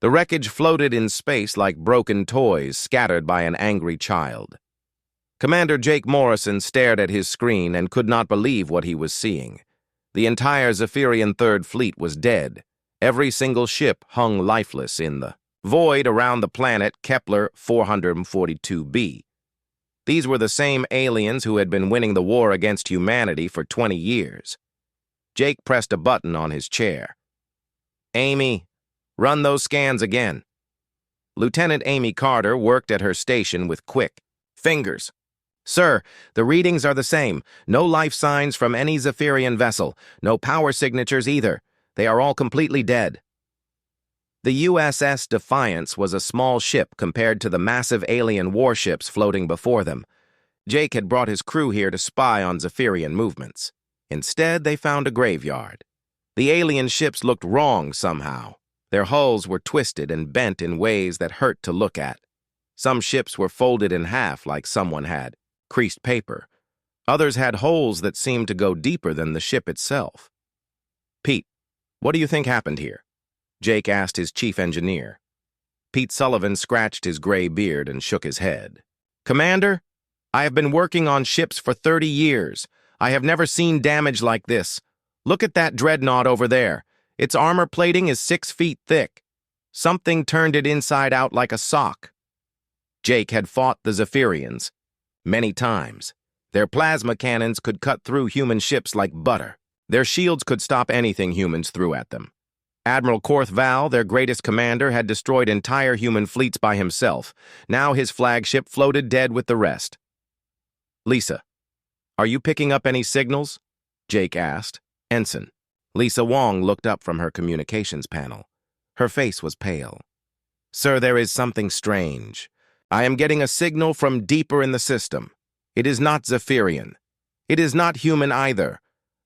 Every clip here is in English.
The wreckage floated in space like broken toys scattered by an angry child. Commander Jake Morrison stared at his screen and could not believe what he was seeing. The entire Zephyrian Third Fleet was dead. Every single ship hung lifeless in the void around the planet Kepler 442b. These were the same aliens who had been winning the war against humanity for 20 years. Jake pressed a button on his chair. "Amy, run those scans again." Lieutenant Amy Carter worked at her station with quick fingers. "Sir, the readings are the same. No life signs from any Zephyrian vessel. No power signatures either. They are all completely dead." The USS Defiance was a small ship compared to the massive alien warships floating before them. Jake had brought his crew here to spy on Zephyrian movements. Instead, they found a graveyard. The alien ships looked wrong somehow. Their hulls were twisted and bent in ways that hurt to look at. Some ships were folded in half like someone had creased paper. Others had holes that seemed to go deeper than the ship itself. "Pete, what do you think happened here?" Jake asked his chief engineer. Pete Sullivan scratched his gray beard and shook his head. "Commander, I have been working on ships for 30 years. I have never seen damage like this. Look at that dreadnought over there. Its armor plating is 6 feet thick. Something turned it inside out like a sock." Jake had fought the Zephyrians many times. Their plasma cannons could cut through human ships like butter. Their shields could stop anything humans threw at them. Admiral Korth Val, their greatest commander, had destroyed entire human fleets by himself. Now his flagship floated dead with the rest. "Lisa, are you picking up any signals?" Jake asked. "Ensign." Lisa Wong looked up from her communications panel. Her face was pale. "Sir, there is something strange. I am getting a signal from deeper in the system. It is not Zephyrian. It is not human either.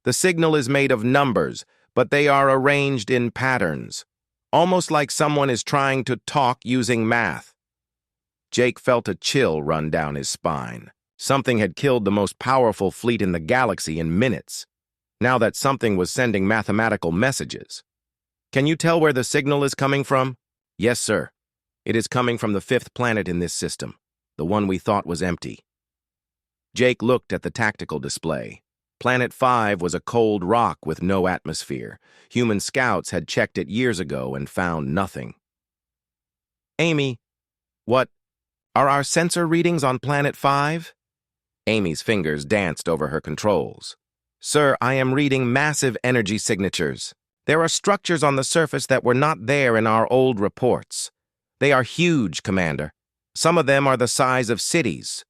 The signal is made of numbers, but they are arranged in patterns, almost like someone is trying to talk using math." Jake felt a chill run down his spine. Something had killed the most powerful fleet in the galaxy in minutes. Now that something was sending mathematical messages. "Can you tell where the signal is coming from?" "Yes, sir. It is coming from the 5th planet in this system, the one we thought was empty." Jake looked at the tactical display. Planet 5 was a cold rock with no atmosphere. Human scouts had checked it years ago and found nothing. "Amy, what are our sensor readings on Planet 5? Amy's fingers danced over her controls. "Sir, I am reading massive energy signatures. There are structures on the surface that were not there in our old reports. They are huge, Commander. Some of them are the size of cities."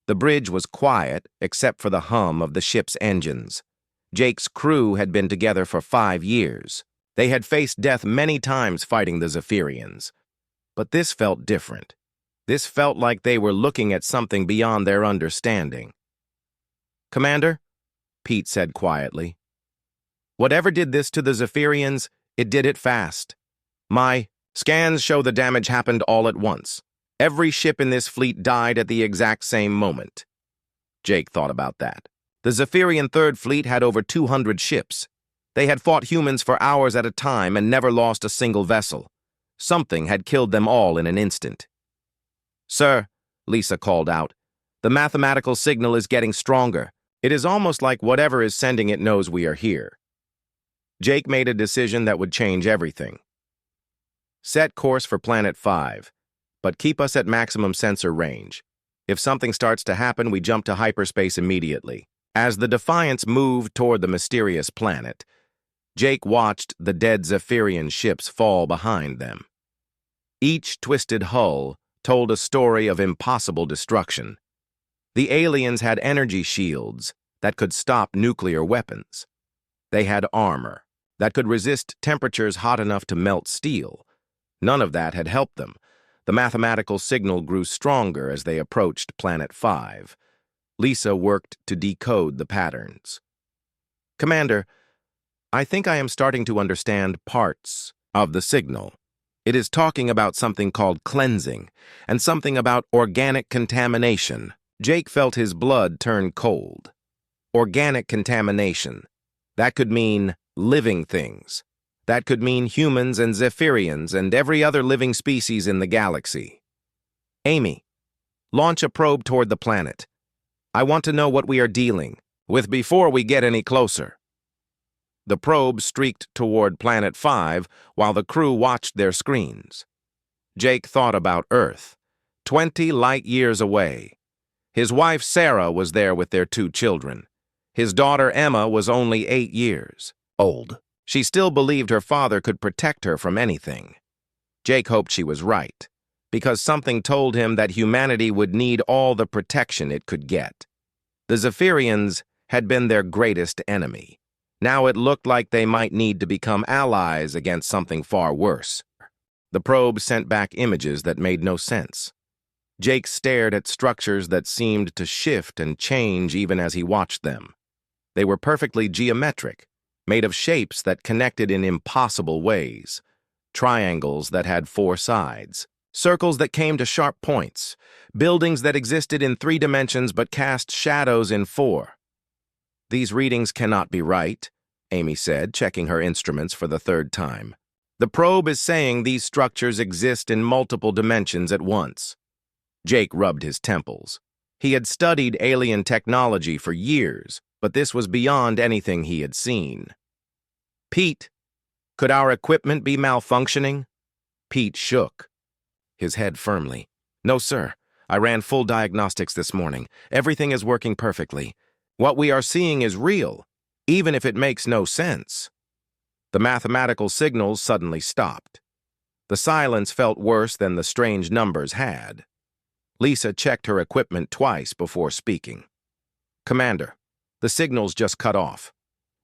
The bridge was quiet, except for the hum of the ship's engines. Jake's crew had been together for 5 years. They had faced death many times fighting the Zephyrians. But this felt different. This felt like they were looking at something beyond their understanding. "Commander," Pete said quietly, "whatever did this to the Zephyrians, it did it fast. My scans show the damage happened all at once. Every ship in this fleet died at the exact same moment." Jake thought about that. The Zephyrian Third Fleet had over 200 ships. They had fought humans for hours at a time and never lost a single vessel. Something had killed them all in an instant. "Sir," Lisa called out, "the mathematical signal is getting stronger. It is almost like whatever is sending it knows we are here." Jake made a decision that would change everything. "Set course for Planet 5, but keep us at maximum sensor range. If something starts to happen, we jump to hyperspace immediately." As the Defiance moved toward the mysterious planet, Jake watched the dead Zephyrian ships fall behind them. Each twisted hull told a story of impossible destruction. The aliens had energy shields that could stop nuclear weapons. They had armor that could resist temperatures hot enough to melt steel. None of that had helped them. The mathematical signal grew stronger as they approached Planet 5. Lisa worked to decode the patterns. "Commander, I think I am starting to understand parts of the signal. It is talking about something called cleansing and something about organic contamination." Jake felt his blood turn cold. Organic contamination. That could mean living things. That could mean humans and Zephyrians and every other living species in the galaxy. Amy, launch a probe toward the planet. I want to know what we are dealing with before we get any closer. The probe streaked toward Planet 5 while the crew watched their screens. Jake thought about Earth, 20 light years away. His wife Sarah was there with their 2 children. His daughter Emma was only 8 years old. She still believed her father could protect her from anything. Jake hoped she was right, because something told him that humanity would need all the protection it could get. The Zephyrians had been their greatest enemy. Now it looked like they might need to become allies against something far worse. The probe sent back images that made no sense. Jake stared at structures that seemed to shift and change even as he watched them. They were perfectly geometric, made of shapes that connected in impossible ways. Triangles that had 4 sides, circles that came to sharp points, buildings that existed in 3 dimensions but cast shadows in 4. These readings cannot be right, Amy said, checking her instruments for the 3rd time. The probe is saying these structures exist in multiple dimensions at once. Jake rubbed his temples. He had studied alien technology for years, but this was beyond anything he had seen. Pete, could our equipment be malfunctioning? Pete shook, his head firmly. No, sir. I ran full diagnostics this morning. Everything is working perfectly. What we are seeing is real, even if it makes no sense. The mathematical signals suddenly stopped. The silence felt worse than the strange numbers had. Lisa checked her equipment twice before speaking. Commander, the signals just cut off.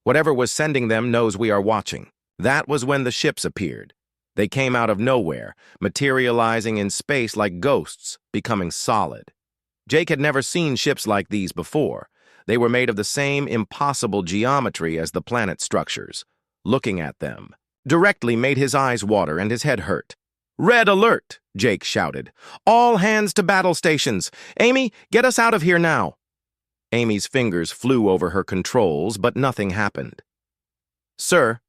Whatever was sending them knows we are watching. That was when the ships appeared. They came out of nowhere, materializing in space like ghosts, becoming solid. Jake had never seen ships like these before. They were made of the same impossible geometry as the planet structures. Looking at them directly made his eyes water and his head hurt. Red alert, Jake shouted. All hands to battle stations. Amy, get us out of here now. Amy's fingers flew over her controls, but nothing happened. Sir,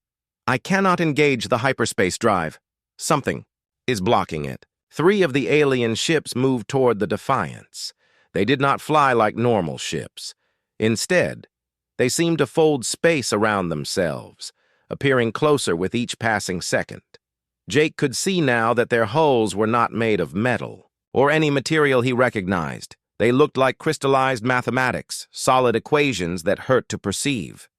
I cannot engage the hyperspace drive. Something is blocking it. 3 of the alien ships moved toward the Defiance. They did not fly like normal ships. Instead, they seemed to fold space around themselves, appearing closer with each passing second. Jake could see now that their hulls were not made of metal, or any material he recognized. They looked like crystallized mathematics, solid equations that hurt to perceive.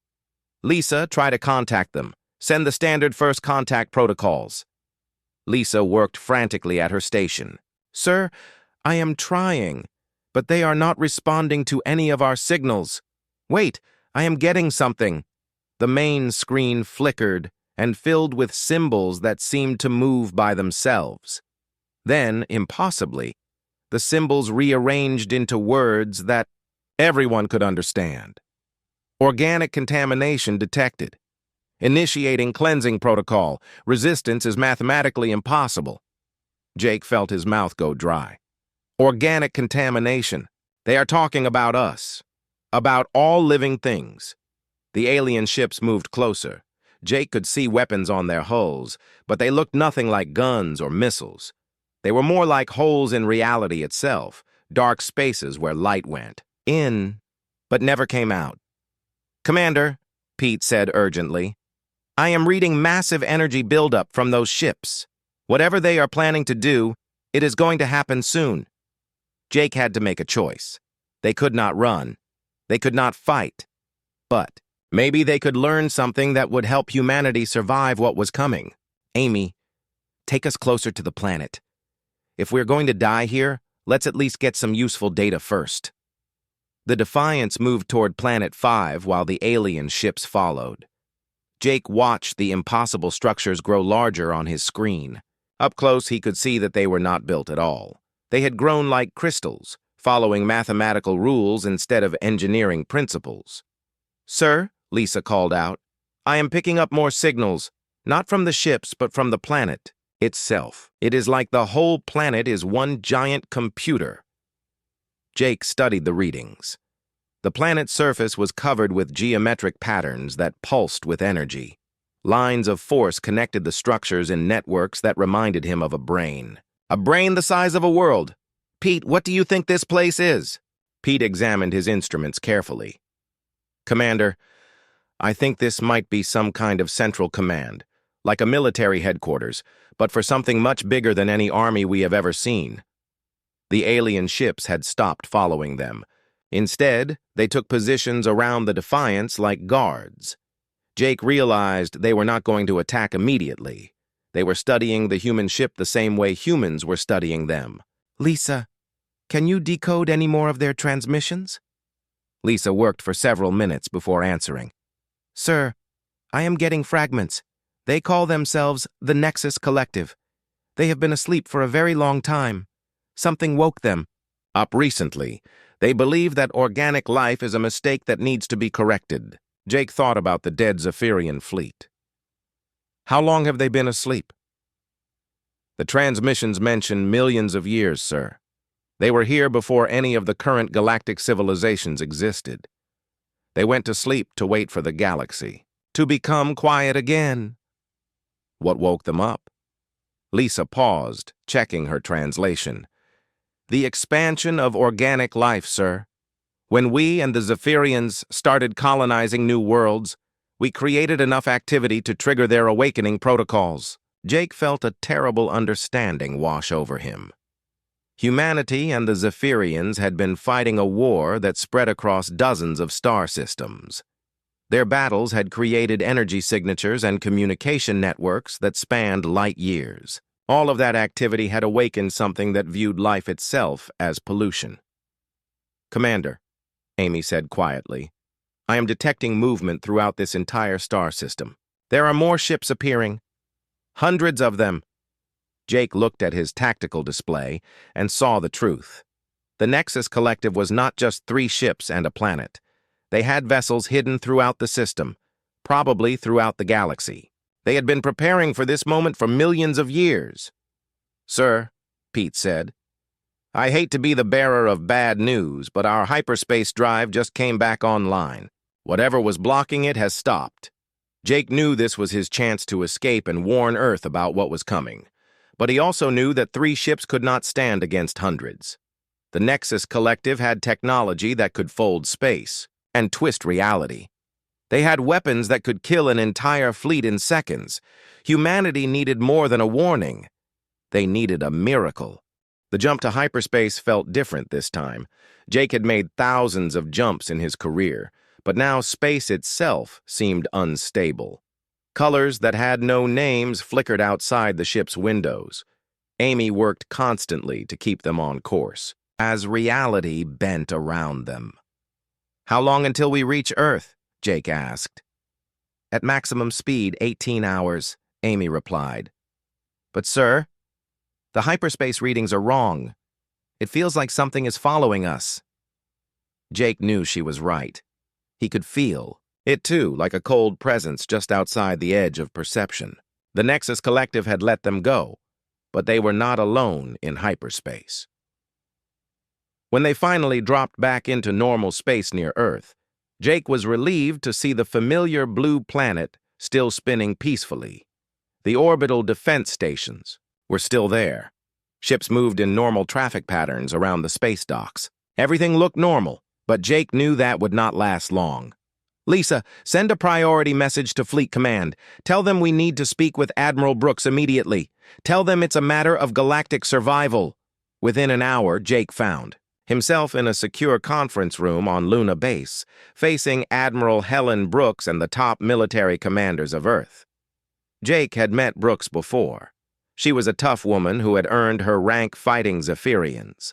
Lisa, try to contact them. Send the standard first contact protocols. Lisa worked frantically at her station. Sir, I am trying, but they are not responding to any of our signals. Wait, I am getting something. The main screen flickered and filled with symbols that seemed to move by themselves. Then, impossibly, the symbols rearranged into words that everyone could understand. Organic contamination detected. Initiating cleansing protocol. Resistance is mathematically impossible. Jake felt his mouth go dry. Organic contamination. They are talking about us. About all living things. The alien ships moved closer. Jake could see weapons on their hulls, but they looked nothing like guns or missiles. They were more like holes in reality itself, dark spaces where light went in, but never came out. Commander, Pete said urgently, I am reading massive energy buildup from those ships. Whatever they are planning to do, it is going to happen soon. Jake had to make a choice. They could not run. They could not fight. But maybe they could learn something that would help humanity survive what was coming. Amy, take us closer to the planet. If we're going to die here, let's at least get some useful data first. The Defiance moved toward Planet 5 while the alien ships followed. Jake watched the impossible structures grow larger on his screen. Up close, he could see that they were not built at all. They had grown like crystals, following mathematical rules instead of engineering principles. Sir, Lisa called out, I am picking up more signals, not from the ships, but from the planet itself. It is like the whole planet is one giant computer. Jake studied the readings. The planet's surface was covered with geometric patterns that pulsed with energy. Lines of force connected the structures in networks that reminded him of a brain. A brain the size of a world. Pete, what do you think this place is? Pete examined his instruments carefully. Commander, I think this might be some kind of central command, like a military headquarters, but for something much bigger than any army we have ever seen. The alien ships had stopped following them. Instead, they took positions around the Defiance like guards. Jake realized they were not going to attack immediately. They were studying the human ship the same way humans were studying them. Lisa, can you decode any more of their transmissions? Lisa worked for several minutes before answering. Sir, I am getting fragments. They call themselves the Nexus Collective. They have been asleep for a very long time. Something woke them. Up recently, they believe that organic life is a mistake that needs to be corrected. Jake thought about the dead Zephyrian fleet. How long have they been asleep? The transmissions mention millions of years, sir. They were here before any of the current galactic civilizations existed. They went to sleep to wait for the galaxy, to become quiet again. What woke them up? Lisa paused, checking her translation. The expansion of organic life, sir. When we and the Zephyrians started colonizing new worlds, we created enough activity to trigger their awakening protocols. Jake felt a terrible understanding wash over him. Humanity and the Zephyrians had been fighting a war that spread across dozens of star systems. Their battles had created energy signatures and communication networks that spanned light years. All of that activity had awakened something that viewed life itself as pollution. Commander, Amy said quietly, I am detecting movement throughout this entire star system. There are more ships appearing. Hundreds of them. Jake looked at his tactical display and saw the truth. The Nexus Collective was not just 3 ships and a planet. They had vessels hidden throughout the system, probably throughout the galaxy. They had been preparing for this moment for millions of years. Sir, Pete said, I hate to be the bearer of bad news, but our hyperspace drive just came back online. Whatever was blocking it has stopped. Jake knew this was his chance to escape and warn Earth about what was coming. But he also knew that 3 ships could not stand against hundreds. The Nexus Collective had technology that could fold space and twist reality. They had weapons that could kill an entire fleet in seconds. Humanity needed more than a warning. They needed a miracle. The jump to hyperspace felt different this time. Jake had made thousands of jumps in his career, but now space itself seemed unstable. Colors that had no names flickered outside the ship's windows. Amy worked constantly to keep them on course, as reality bent around them. How long until we reach Earth? Jake asked. At maximum speed, 18 hours, Amy replied. But sir, the hyperspace readings are wrong. It feels like something is following us. Jake knew she was right. He could feel it too, like a cold presence just outside the edge of perception. The Nexus Collective had let them go, but they were not alone in hyperspace. When they finally dropped back into normal space near Earth, Jake was relieved to see the familiar blue planet still spinning peacefully. The orbital defense stations were still there. Ships moved in normal traffic patterns around the space docks. Everything looked normal, but Jake knew that would not last long. Lisa, send a priority message to Fleet Command. Tell them we need to speak with Admiral Brooks immediately. Tell them it's a matter of galactic survival. Within an hour, Jake found himself in a secure conference room on Luna Base, facing Admiral Helen Brooks and the top military commanders of Earth. Jake had met Brooks before. She was a tough woman who had earned her rank fighting Zephyrians.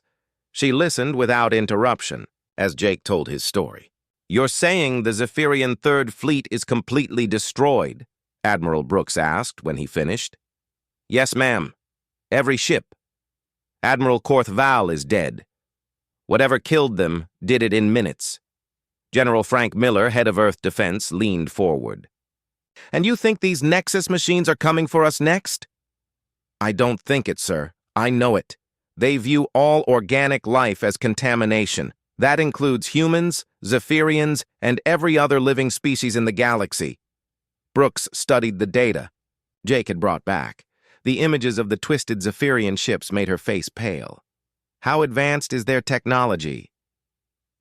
She listened without interruption as Jake told his story. You're saying the Zephyrian Third Fleet is completely destroyed? Admiral Brooks asked when he finished. Yes, ma'am. Every ship. Admiral Korth Val is dead. Whatever killed them did it in minutes. General Frank Miller, head of Earth Defense, leaned forward. And you think these Nexus machines are coming for us next? I don't think it, sir. I know it. They view all organic life as contamination. That includes humans, Zephyrians, and every other living species in the galaxy. Brooks studied the data Jake had brought back. The images of the twisted Zephyrian ships made her face pale. How advanced is their technology?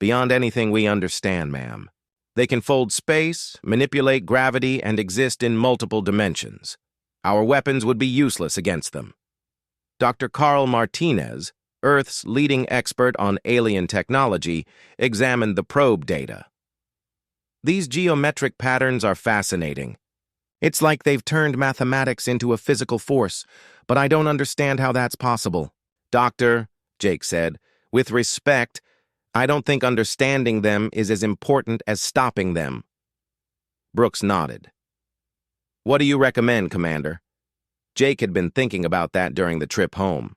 Beyond anything we understand, ma'am. They can fold space, manipulate gravity, and exist in multiple dimensions. Our weapons would be useless against them. Dr. Carl Martinez, Earth's leading expert on alien technology, examined the probe data. These geometric patterns are fascinating. It's like they've turned mathematics into a physical force, but I don't understand how that's possible. Doctor, Jake said, with respect, I don't think understanding them is as important as stopping them. Brooks nodded. What do you recommend, Commander? Jake had been thinking about that during the trip home.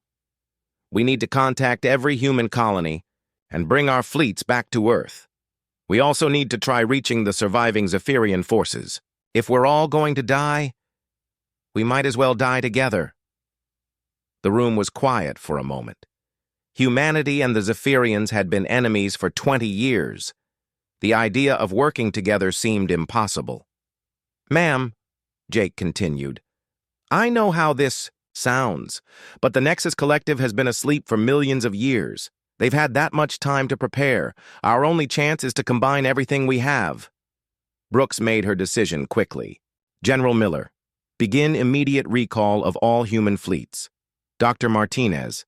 We need to contact every human colony and bring our fleets back to Earth. We also need to try reaching the surviving Zephyrian forces. If we're all going to die, we might as well die together. The room was quiet for a moment. Humanity and the Zephyrians had been enemies for 20 years. The idea of working together seemed impossible. Ma'am, Jake continued, I know how this sounds, but the Nexus Collective has been asleep for millions of years. They've had that much time to prepare. Our only chance is to combine everything we have. Brooks made her decision quickly. General Miller, begin immediate recall of all human fleets. Dr. Martinez,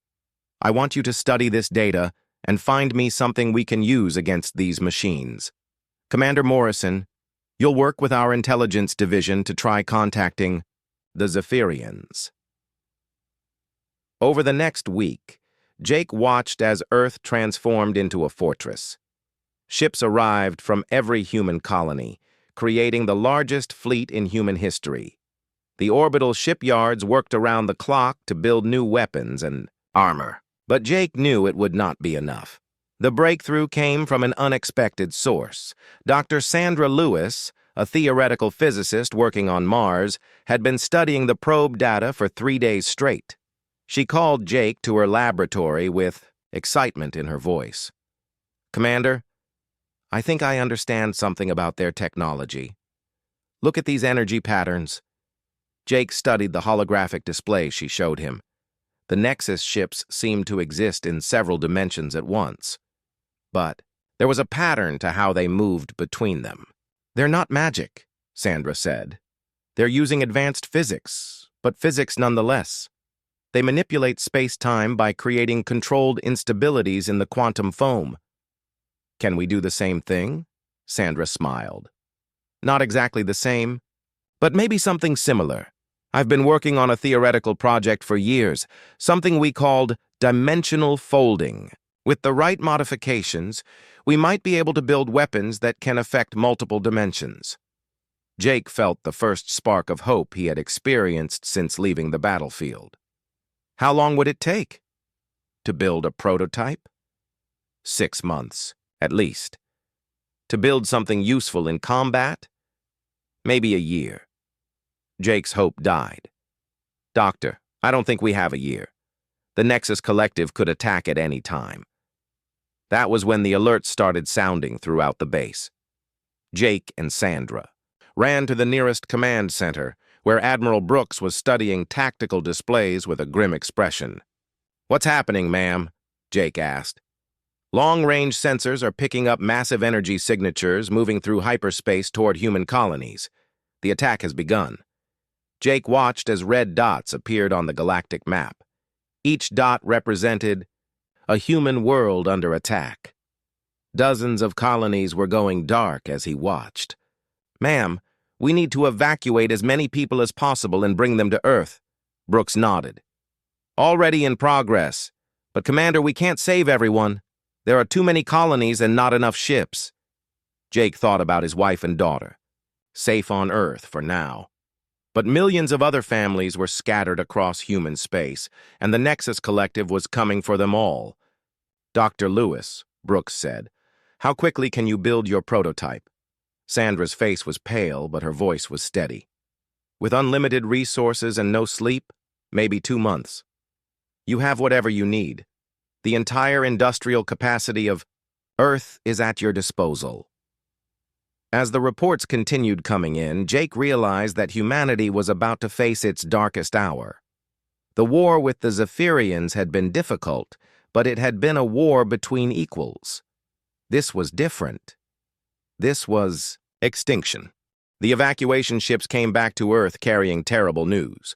I want you to study this data and find me something we can use against these machines. Commander Morrison, you'll work with our intelligence division to try contacting the Zephyrians. Over the next week, Jake watched as Earth transformed into a fortress. Ships arrived from every human colony, creating the largest fleet in human history. The orbital shipyards worked around the clock to build new weapons and armor. But Jake knew it would not be enough. The breakthrough came from an unexpected source. Dr. Sandra Lewis, a theoretical physicist working on Mars, had been studying the probe data for 3 days straight. She called Jake to her laboratory with excitement in her voice. Commander, I think I understand something about their technology. Look at these energy patterns. Jake studied the holographic display she showed him. The Nexus ships seemed to exist in several dimensions at once. But there was a pattern to how they moved between them. They're not magic, Sandra said. They're using advanced physics, but physics nonetheless. They manipulate space-time by creating controlled instabilities in the quantum foam. Can we do the same thing? Sandra smiled. Not exactly the same, but maybe something similar. I've been working on a theoretical project for years, something we called dimensional folding. With the right modifications, we might be able to build weapons that can affect multiple dimensions. Jake felt the first spark of hope he had experienced since leaving the battlefield. How long would it take? To build a prototype? 6 months, at least. To build something useful in combat? Maybe a year. Jake's hope died. Doctor, I don't think we have a year. The Nexus Collective could attack at any time. That was when the alerts started sounding throughout the base. Jake and Sandra ran to the nearest command center, where Admiral Brooks was studying tactical displays with a grim expression. What's happening, ma'am? Jake asked. Long-range sensors are picking up massive energy signatures moving through hyperspace toward human colonies. The attack has begun. Jake watched as red dots appeared on the galactic map. Each dot represented a human world under attack. Dozens of colonies were going dark as he watched. Ma'am, we need to evacuate as many people as possible and bring them to Earth. Brooks nodded. Already in progress. But Commander, we can't save everyone. There are too many colonies and not enough ships. Jake thought about his wife and daughter. Safe on Earth for now. But millions of other families were scattered across human space, and the Nexus Collective was coming for them all. Dr. Lewis, Brooks said, how quickly can you build your prototype? Sandra's face was pale, but her voice was steady. With unlimited resources and no sleep, maybe 2 months. You have whatever you need. The entire industrial capacity of Earth is at your disposal. As the reports continued coming in, Jake realized that humanity was about to face its darkest hour. The war with the Zephyrians had been difficult, but it had been a war between equals. This was different. This was extinction. The evacuation ships came back to Earth carrying terrible news.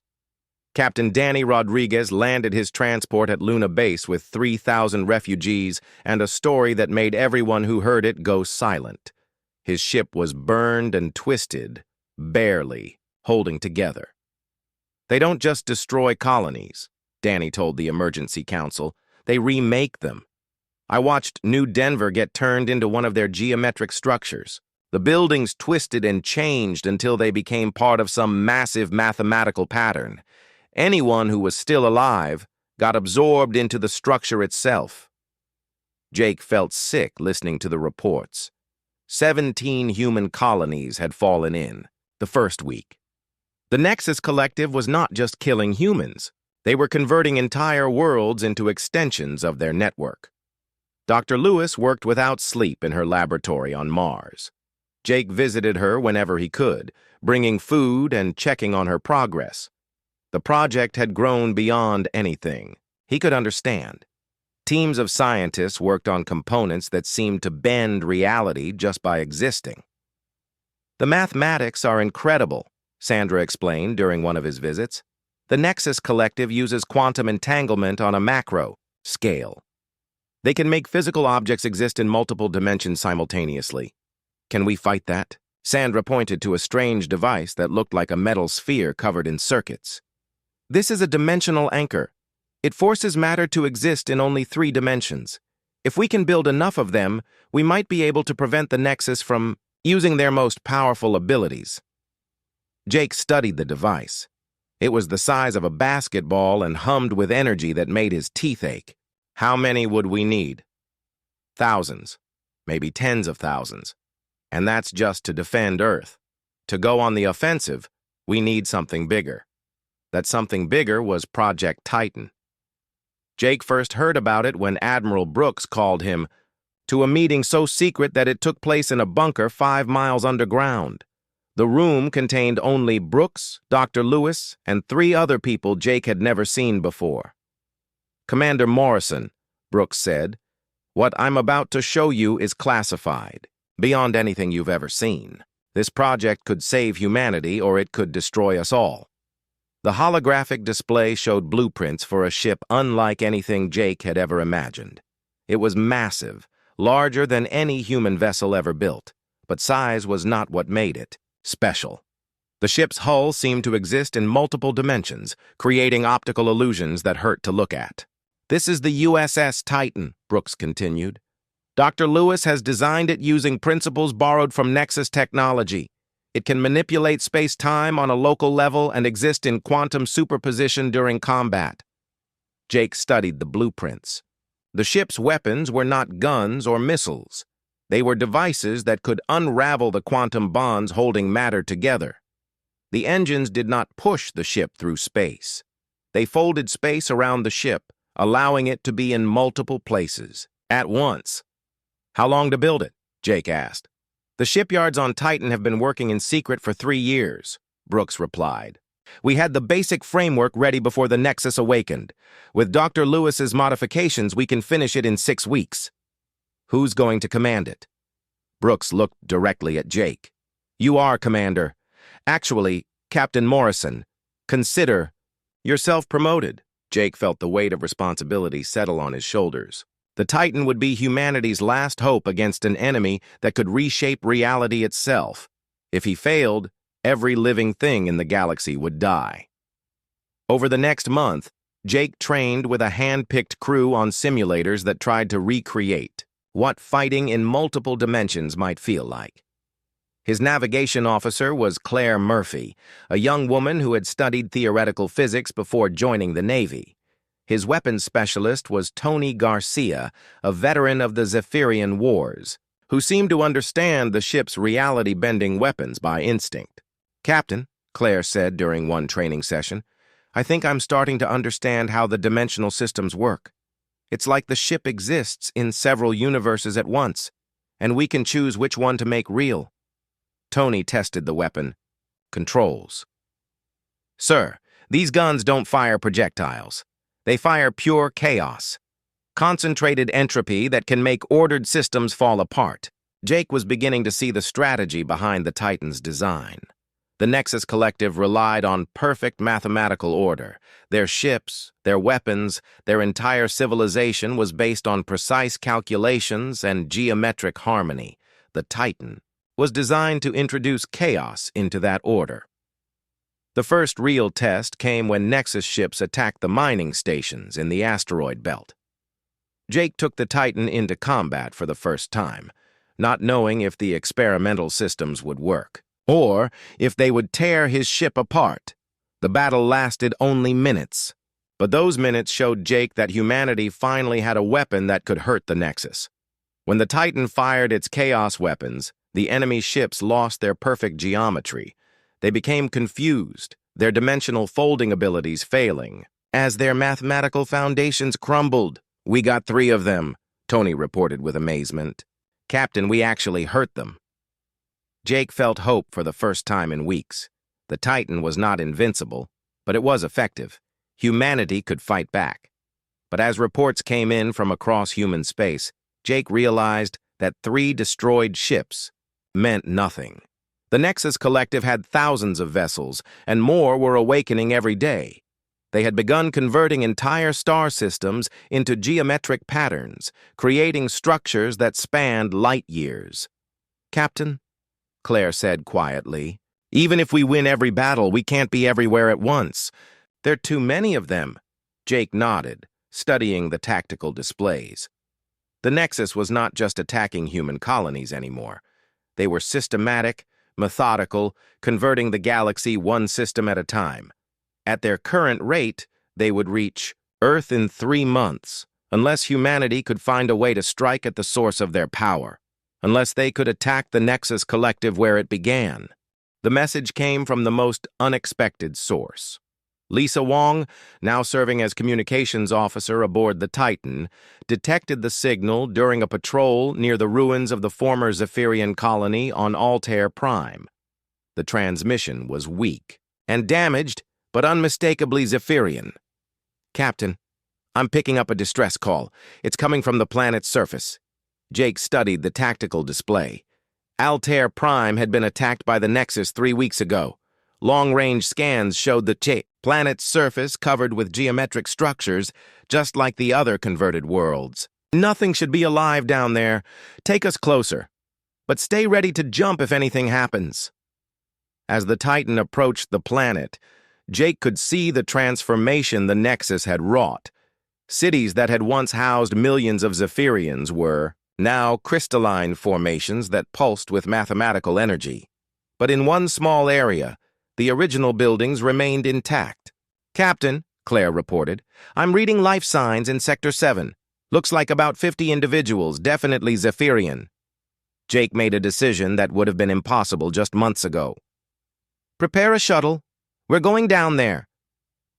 Captain Danny Rodriguez landed his transport at Luna Base with 3,000 refugees and a story that made everyone who heard it go silent. His ship was burned and twisted, barely holding together. They don't just destroy colonies, Danny told the Emergency Council. They remake them. I watched New Denver get turned into one of their geometric structures. The buildings twisted and changed until they became part of some massive mathematical pattern. Anyone who was still alive got absorbed into the structure itself. Jake felt sick listening to the reports. 17 human colonies had fallen in the first week. The Nexus Collective was not just killing humans. They were converting entire worlds into extensions of their network. Dr. Lewis worked without sleep in her laboratory on Mars. Jake visited her whenever he could, bringing food and checking on her progress. The project had grown beyond anything he could understand. Teams of scientists worked on components that seemed to bend reality just by existing. The mathematics are incredible, Sandra explained during one of his visits. The Nexus Collective uses quantum entanglement on a macro scale. They can make physical objects exist in multiple dimensions simultaneously. Can we fight that? Sandra pointed to a strange device that looked like a metal sphere covered in circuits. This is a dimensional anchor. It forces matter to exist in only 3 dimensions. If we can build enough of them, we might be able to prevent the Nexus from using their most powerful abilities. Jake studied the device. It was the size of a basketball and hummed with energy that made his teeth ache. How many would we need? Thousands, maybe tens of thousands. And that's just to defend Earth. To go on the offensive, we need something bigger. That something bigger was Project Titan. Jake first heard about it when Admiral Brooks called him to a meeting so secret that it took place in a bunker 5 miles underground. The room contained only Brooks, Dr. Lewis, and 3 other people Jake had never seen before. Commander Morrison, Brooks said, "What I'm about to show you is classified, beyond anything you've ever seen. This project could save humanity or it could destroy us all." The holographic display showed blueprints for a ship unlike anything Jake had ever imagined. It was massive, larger than any human vessel ever built, but size was not what made it special. The ship's hull seemed to exist in multiple dimensions, creating optical illusions that hurt to look at. "This is the USS Titan," Brooks continued. "Dr. Lewis has designed it using principles borrowed from Nexus technology. It can manipulate space-time on a local level and exist in quantum superposition during combat." Jake studied the blueprints. The ship's weapons were not guns or missiles. They were devices that could unravel the quantum bonds holding matter together. The engines did not push the ship through space. They folded space around the ship, allowing it to be in multiple places at once. "How long to build it?" Jake asked. "The shipyards on Titan have been working in secret for 3 years, Brooks replied. "We had the basic framework ready before the Nexus awakened. With Dr. Lewis's modifications, we can finish it in 6 weeks. Who's going to command it?" Brooks looked directly at Jake. "You are, Commander. Actually, Captain Morrison. Consider yourself promoted." Jake felt the weight of responsibility settle on his shoulders. The Titan would be humanity's last hope against an enemy that could reshape reality itself. If he failed, every living thing in the galaxy would die. Over the next month, Jake trained with a hand-picked crew on simulators that tried to recreate what fighting in multiple dimensions might feel like. His navigation officer was Claire Murphy, a young woman who had studied theoretical physics before joining the Navy. His weapons specialist was Tony Garcia, a veteran of the Zephyrian Wars, who seemed to understand the ship's reality-bending weapons by instinct. "Captain," Claire said during one training session, "I think I'm starting to understand how the dimensional systems work. It's like the ship exists in several universes at once, and we can choose which one to make real. Tony tested the weapon. Controls. Sir, these guns don't fire projectiles. They fire pure chaos. Concentrated entropy that can make ordered systems fall apart. Jake was beginning to see the strategy behind the Titan's design. The Nexus Collective relied on perfect mathematical order. Their ships, their weapons, their entire civilization was based on precise calculations and geometric harmony. The Titan was designed to introduce chaos into that order. The first real test came when Nexus ships attacked the mining stations in the asteroid belt. Jake took the Titan into combat for the first time, not knowing if the experimental systems would work, or if they would tear his ship apart. The battle lasted only minutes, but those minutes showed Jake that humanity finally had a weapon that could hurt the Nexus. When the Titan fired its chaos weapons, the enemy ships lost their perfect geometry. They became confused, their dimensional folding abilities failing. As their mathematical foundations crumbled, "We got 3 of them," Tony reported with amazement. "Captain, we actually hurt them." Jake felt hope for the first time in weeks. The Titan was not invincible, but it was effective. Humanity could fight back. But as reports came in from across human space, Jake realized that 3 destroyed ships meant nothing. The Nexus Collective had thousands of vessels, and more were awakening every day. They had begun converting entire star systems into geometric patterns, creating structures that spanned light years. "Captain," Claire said quietly, "even if we win every battle, we can't be everywhere at once. There are too many of them." Jake nodded, studying the tactical displays. The Nexus was not just attacking human colonies anymore. They were systematic, methodical, converting the galaxy one system at a time. At their current rate, they would reach Earth in 3 months, unless humanity could find a way to strike at the source of their power, unless they could attack the Nexus Collective where it began. The message came from the most unexpected source. Lisa Wong, now serving as communications officer aboard the Titan, detected the signal during a patrol near the ruins of the former Zephyrian colony on Altair Prime. The transmission was weak and damaged, but unmistakably Zephyrian. "Captain, I'm picking up a distress call. It's coming from the planet's surface." Jake studied the tactical display. Altair Prime had been attacked by the Nexus 3 weeks ago. Long-range scans showed the planet's surface covered with geometric structures, just like the other converted worlds. "Nothing should be alive down there. Take us closer. But stay ready to jump if anything happens." As the Titan approached the planet, Jake could see the transformation the Nexus had wrought. Cities that had once housed millions of Zephyrians were now crystalline formations that pulsed with mathematical energy. But in one small area, the original buildings remained intact. "Captain," Claire reported, "I'm reading life signs in Sector 7. Looks like about 50 individuals, definitely Zephyrian." Jake made a decision that would have been impossible just months ago. "Prepare a shuttle. We're going down there."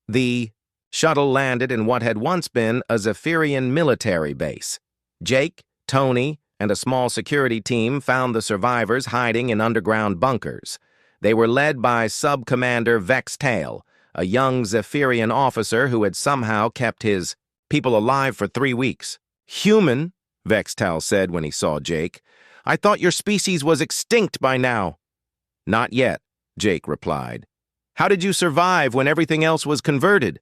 The shuttle landed in what had once been a Zephyrian military base. Jake, Tony, and a small security team found the survivors hiding in underground bunkers. They were led by Sub-Commander Vestan, a young Zephyrian officer who had somehow kept his people alive for 3 weeks. "Human," Vestan said when he saw Jake. "I thought your species was extinct by now." "Not yet," Jake replied. "How did you survive when everything else was converted?"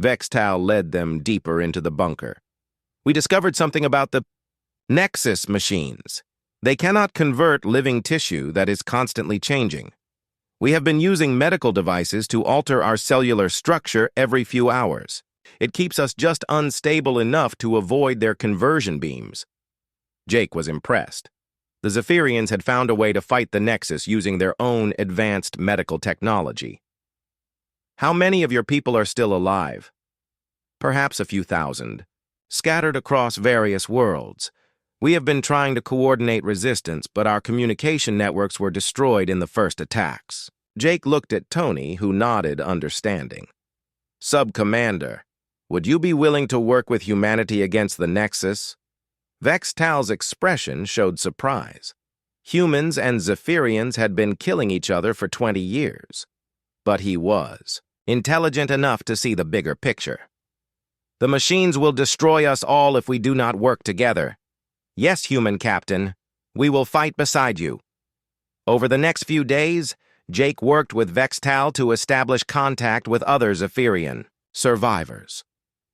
Vestan led them deeper into the bunker. "We discovered something about the Nexus machines. They cannot convert living tissue that is constantly changing. We have been using medical devices to alter our cellular structure every few hours. It keeps us just unstable enough to avoid their conversion beams." Jake was impressed. The Zephyrians had found a way to fight the Nexus using their own advanced medical technology. "How many of your people are still alive?" "Perhaps a few thousand, scattered across various worlds. We have been trying to coordinate resistance, but our communication networks were destroyed in the first attacks." Jake looked at Tony, who nodded understanding. "Sub-Commander, would you be willing to work with humanity against the Nexus?" Vestan's expression showed surprise. Humans and Zephyrians had been killing each other for 20 years. But he was intelligent enough to see the bigger picture. The machines will destroy us all if we do not work together. Yes, human captain, we will fight beside you. Over the next few days, Jake worked with Vextal to establish contact with other Zephyrian survivors.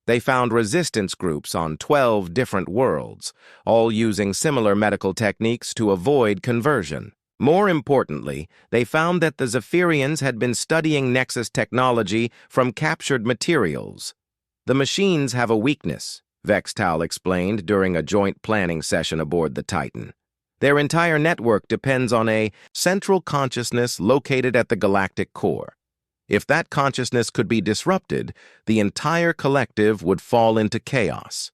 They found resistance groups on 12 different worlds, all using similar medical techniques to avoid conversion. More importantly, they found that the Zephyrians had been studying Nexus technology from captured materials. The machines have a weakness, Vextal explained during a joint planning session aboard the Titan. Their entire network depends on a central consciousness located at the galactic core. If that consciousness could be disrupted, the entire collective would fall into chaos.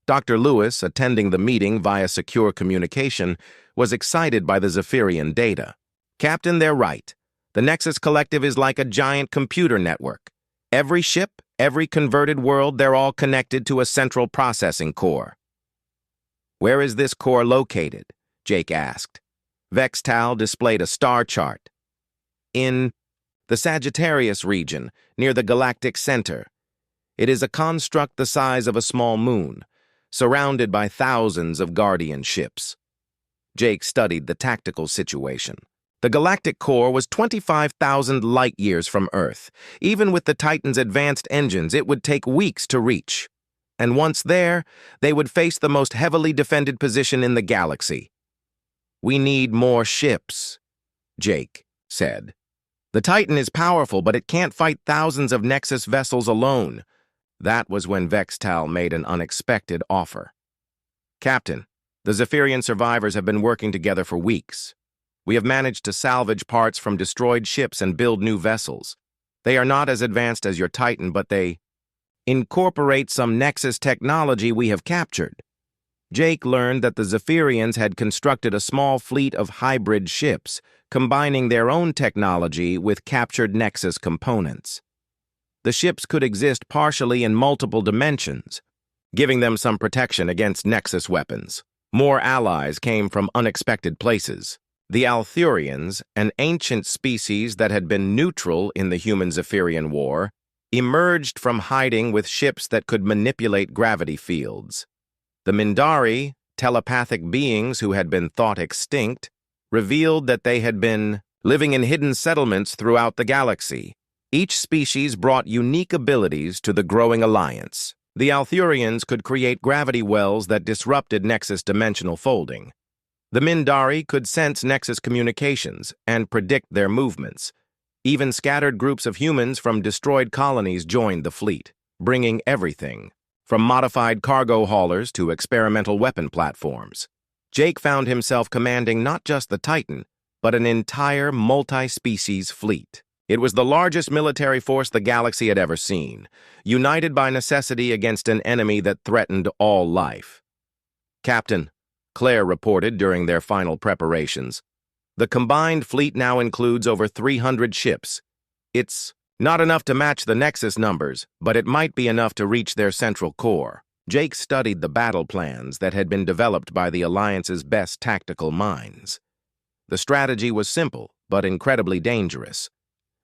Dr. Lewis, attending the meeting via secure communication, was excited by the Zephyrian data. Captain, they're right. The Nexus Collective is like a giant computer network. Every ship, every converted world, they're all connected to a central processing core. Where is this core located? Jake asked. Vextal displayed a star chart. In the Sagittarius region, near the galactic center. It is a construct the size of a small moon, surrounded by thousands of guardian ships. Jake studied the tactical situation. The galactic core was 25,000 light-years from Earth. Even with the Titan's advanced engines, it would take weeks to reach. And once there, they would face the most heavily defended position in the galaxy. We need more ships, Jake said. The Titan is powerful, but it can't fight thousands of Nexus vessels alone. That was when Vextal made an unexpected offer. Captain, the Zephyrian survivors have been working together for weeks. We have managed to salvage parts from destroyed ships and build new vessels. They are not as advanced as your Titan, but they incorporate some Nexus technology we have captured. Jake learned that the Zephyrians had constructed a small fleet of hybrid ships, combining their own technology with captured Nexus components. The ships could exist partially in multiple dimensions, giving them some protection against Nexus weapons. More allies came from unexpected places. The Althurians, an ancient species that had been neutral in the human-Zephyrian war, emerged from hiding with ships that could manipulate gravity fields. The Mindari, telepathic beings who had been thought extinct, revealed that they had been living in hidden settlements throughout the galaxy. Each species brought unique abilities to the growing alliance. The Althurians could create gravity wells that disrupted Nexus dimensional folding. The Mindari could sense Nexus communications and predict their movements. Even scattered groups of humans from destroyed colonies joined the fleet, bringing everything, from modified cargo haulers to experimental weapon platforms. Jake found himself commanding not just the Titan, but an entire multi-species fleet. It was the largest military force the galaxy had ever seen, united by necessity against an enemy that threatened all life. Captain, Claire reported during their final preparations, the combined fleet now includes over 300 ships. It's not enough to match the Nexus numbers, but it might be enough to reach their central core. Jake studied the battle plans that had been developed by the Alliance's best tactical minds. The strategy was simple, but incredibly dangerous.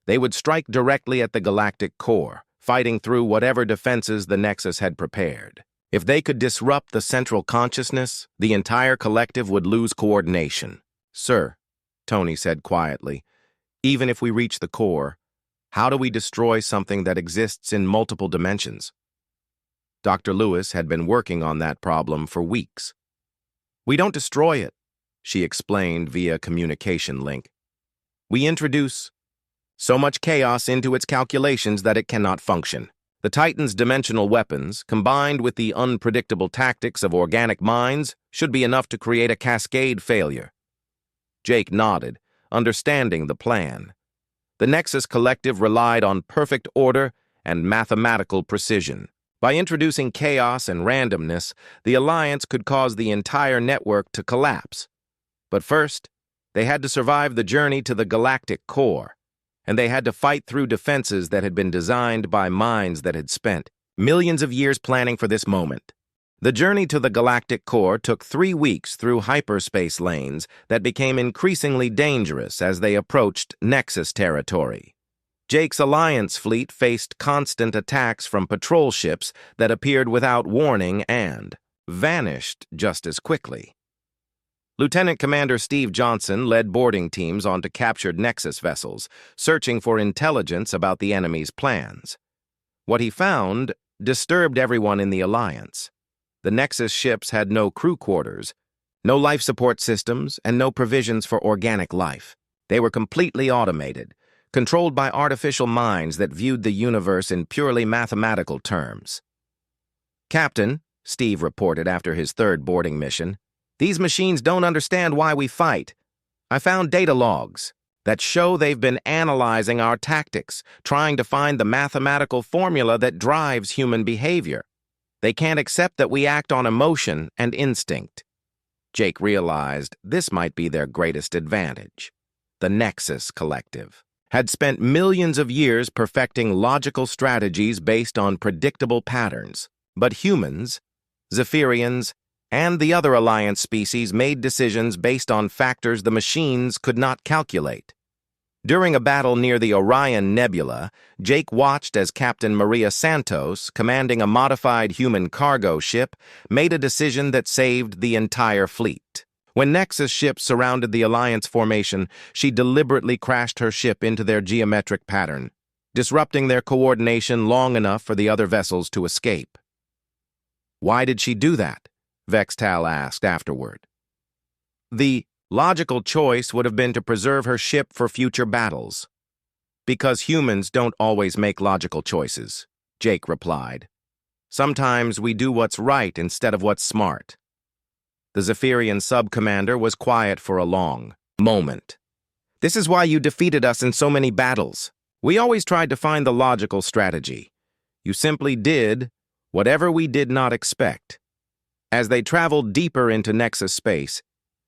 They would strike directly at the galactic core, fighting through whatever defenses the Nexus had prepared. If they could disrupt the central consciousness, the entire collective would lose coordination. Sir, Tony said quietly, even if we reach the core, how do we destroy something that exists in multiple dimensions? Dr. Lewis had been working on that problem for weeks. We don't destroy it, she explained via communication link. We introduce so much chaos into its calculations that it cannot function. The Titan's dimensional weapons, combined with the unpredictable tactics of organic minds, should be enough to create a cascade failure. Jake nodded, understanding the plan. The Nexus Collective relied on perfect order and mathematical precision. By introducing chaos and randomness, the Alliance could cause the entire network to collapse. But first, they had to survive the journey to the galactic core, and they had to fight through defenses that had been designed by minds that had spent millions of years planning for this moment. The journey to the galactic core took 3 weeks through hyperspace lanes that became increasingly dangerous as they approached Nexus territory. Jake's Alliance fleet faced constant attacks from patrol ships that appeared without warning and vanished just as quickly. Lieutenant Commander Steve Johnson led boarding teams onto captured Nexus vessels, searching for intelligence about the enemy's plans. What he found disturbed everyone in the Alliance. The Nexus ships had no crew quarters, no life support systems, and no provisions for organic life. They were completely automated, controlled by artificial minds that viewed the universe in purely mathematical terms. "Captain," Steve reported after his third boarding mission, "these machines don't understand why we fight. I found data logs that show they've been analyzing our tactics, trying to find the mathematical formula that drives human behavior. They can't accept that we act on emotion and instinct." Jake realized this might be their greatest advantage. The Nexus Collective had spent millions of years perfecting logical strategies based on predictable patterns, but humans, Zephyrians, and the other Alliance species made decisions based on factors the machines could not calculate. During a battle near the Orion Nebula, Jake watched as Captain Maria Santos, commanding a modified human cargo ship, made a decision that saved the entire fleet. When Nexus ships surrounded the Alliance formation, she deliberately crashed her ship into their geometric pattern, disrupting their coordination long enough for the other vessels to escape. "Why did she do that?" Vextal asked afterward. "The logical choice would have been to preserve her ship for future battles." "Because humans don't always make logical choices," Jake replied. "Sometimes we do what's right instead of what's smart." The Zephyrian sub-commander was quiet for a long moment. "This is why you defeated us in so many battles. We always tried to find the logical strategy. You simply did whatever we did not expect." As they traveled deeper into Nexus space,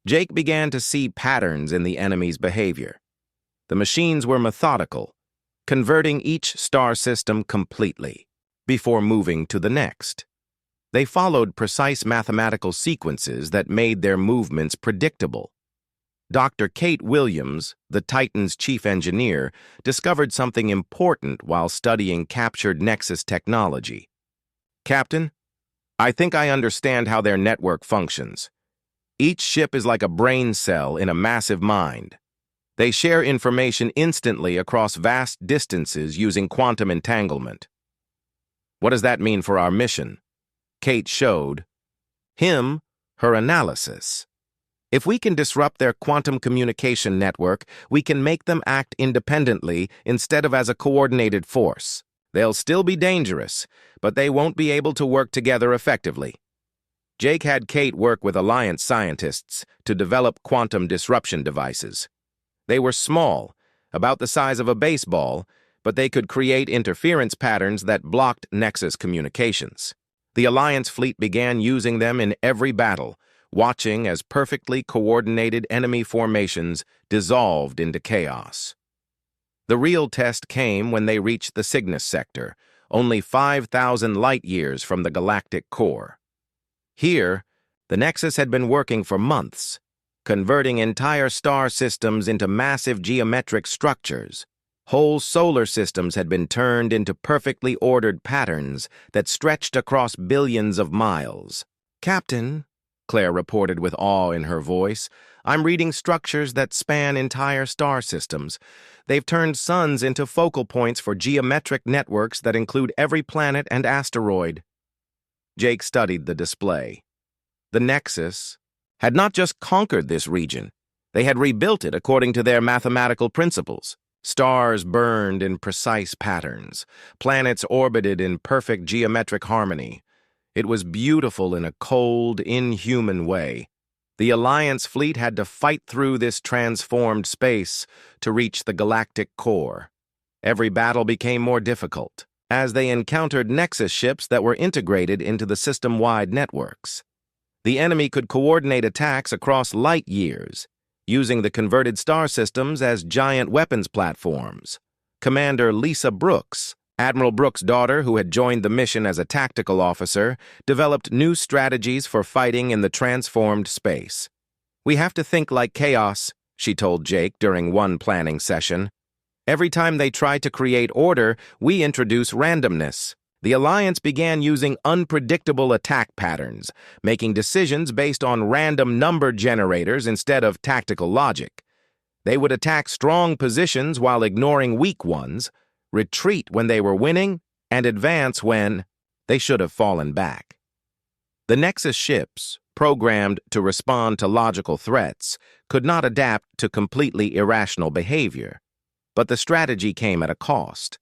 Jake began to see patterns in the enemy's behavior. The machines were methodical, converting each star system completely, before moving to the next. They followed precise mathematical sequences that made their movements predictable. Dr. Kate Williams, the Titan's chief engineer, discovered something important while studying captured Nexus technology. "Captain, I think I understand how their network functions. Each ship is like a brain cell in a massive mind. They share information instantly across vast distances using quantum entanglement." "What does that mean for our mission?" Kate showed him her analysis. "If we can disrupt their quantum communication network, we can make them act independently instead of as a coordinated force. They'll still be dangerous, but they won't be able to work together effectively." Jake had Kate work with Alliance scientists to develop quantum disruption devices. They were small, about the size of a baseball, but they could create interference patterns that blocked Nexus communications. The Alliance fleet began using them in every battle, watching as perfectly coordinated enemy formations dissolved into chaos. The real test came when they reached the Cygnus sector, only 5,000 light-years from the galactic core. Here, the Nexus had been working for months, converting entire star systems into massive geometric structures. Whole solar systems had been turned into perfectly ordered patterns that stretched across billions of miles. "Captain," Claire reported with awe in her voice, "I'm reading structures that span entire star systems. They've turned suns into focal points for geometric networks that include every planet and asteroid." Jake studied the display. The Nexus had not just conquered this region, they had rebuilt it according to their mathematical principles. Stars burned in precise patterns. Planets orbited in perfect geometric harmony. It was beautiful in a cold, inhuman way. The Alliance fleet had to fight through this transformed space to reach the galactic core. Every battle became more difficult, as they encountered Nexus ships that were integrated into the system-wide networks. The enemy could coordinate attacks across light years, using the converted star systems as giant weapons platforms. Commander Lisa Brooks, Admiral Brooks' daughter, who had joined the mission as a tactical officer, developed new strategies for fighting in the transformed space. "We have to think like chaos," she told Jake during one planning session. "Every time they try to create order, we introduce randomness." The Alliance began using unpredictable attack patterns, making decisions based on random number generators instead of tactical logic. They would attack strong positions while ignoring weak ones, retreat when they were winning, and advance when they should have fallen back. The Nexus ships, programmed to respond to logical threats, could not adapt to completely irrational behavior, but the strategy came at a cost.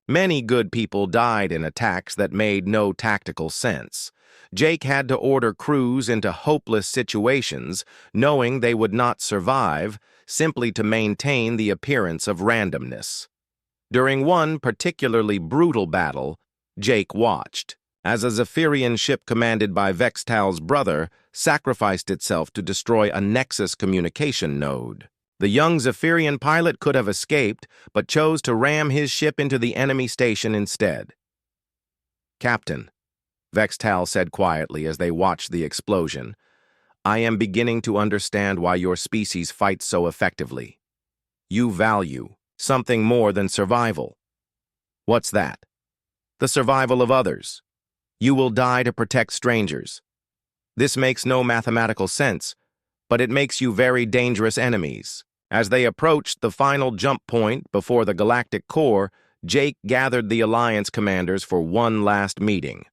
Many good people died in attacks that made no tactical sense. Jake had to order crews into hopeless situations, knowing they would not survive, simply to maintain the appearance of randomness. During one particularly brutal battle, Jake watched, as a Zephyrian ship commanded by Vextal's brother sacrificed itself to destroy a Nexus communication node. The young Zephyrian pilot could have escaped, but chose to ram his ship into the enemy station instead. "Captain," Vextal said quietly as they watched the explosion, "I am beginning to understand why your species fights so effectively. You value something more than survival." "What's that?" "The survival of others. You will die to protect strangers. This makes no mathematical sense, but it makes you very dangerous enemies." As they approached the final jump point before the galactic core, Jake gathered the Alliance commanders for one last meeting.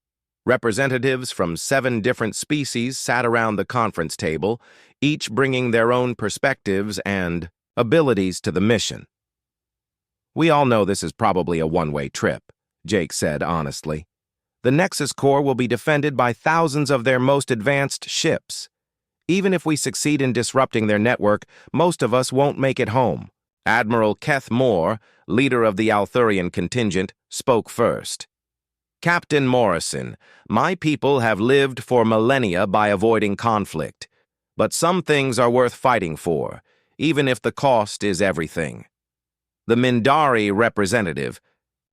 Representatives from 7 different species sat around the conference table, each bringing their own perspectives and abilities to the mission. "We all know this is probably a one-way trip," Jake said honestly. "The Nexus core will be defended by thousands of their most advanced ships. Even if we succeed in disrupting their network, most of us won't make it home." Admiral Keth Moore, leader of the Althurian contingent, spoke first. "Captain Morrison, my people have lived for millennia by avoiding conflict. But some things are worth fighting for, even if the cost is everything." The Mindari representative,